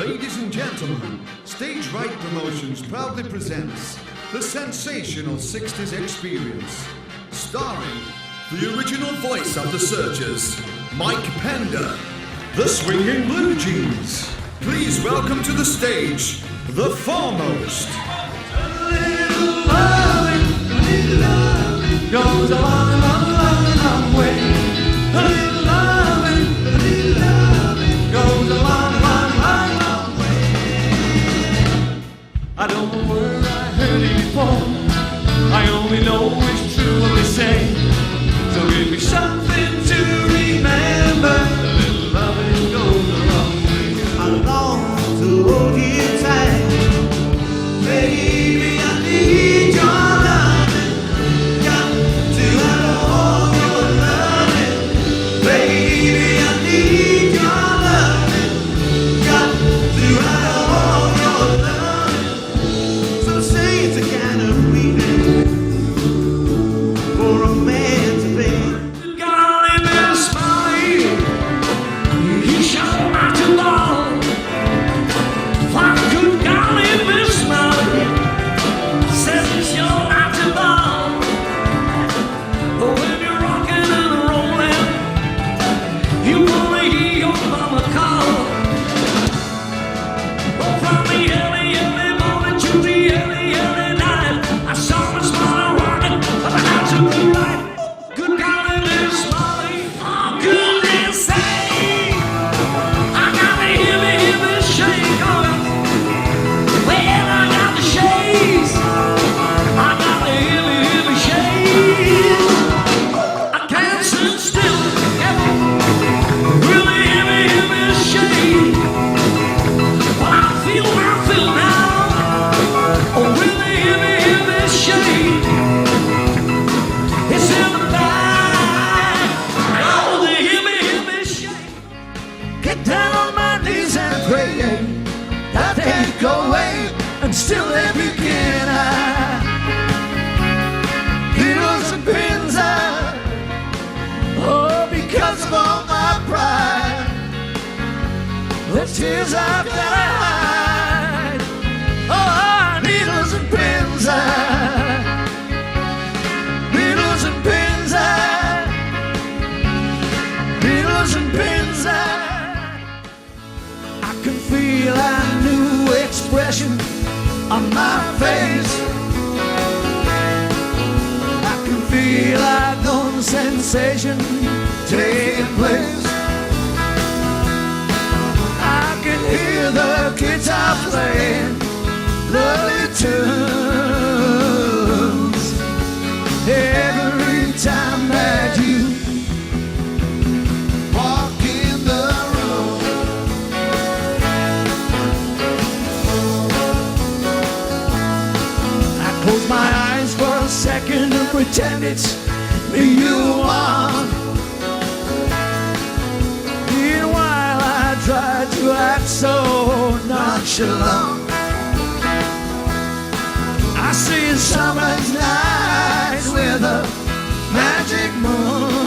Ladies and gentlemen, Stage Right Promotions proudly presents the sensational 60s experience, starring the original voice of the Searchers, Mike Pender, the Swinging Blue Jeans. Please welcome to the stage, the Foremost. A little loving goes a long, long, long, long way. A little loving goes a long, long, long, long way. I don't know where I heard it before. I only know it's true what they say. So give me something to remember. A little loving goes a long way. I long to hold you tight, baby. I need your loving. Got to have all your loving, baby. I need your loving. Got to have all your loving. So say it's a kind of weeping for a man to be. Darling, this smile, you shall not too long. Why good darling, this smile says you're not too long. Oh, when you're rocking and rolling, you wanna hear your mama call. Oh, from the early, early morning to the early, early night, I saw my smile rocking about to the right. Good golly, this smile, for goodness sake, I got the heavy shake on. Well, I got the shades, I got the heavy shades. I can't sit still, really heavy shade. Well, I feel now, oh, really heavy shade. It's in the back, oh, the heavy shade. Get down on my knees and pray that they go away, and still they begin. Needles and pins, oh, because of all my pride, the tears I've cried. Oh, needles and pins, needles and pins, needles and pins. I can feel a new expression on my face. I can feel a known sensation taking place. I can hear the guitar playing lovely tunes every time that you walk in the room. I close my eyes for a second and pretend it's me you want. Meanwhile, I try to act so nonchalant. I see a summer's night with a magic moon.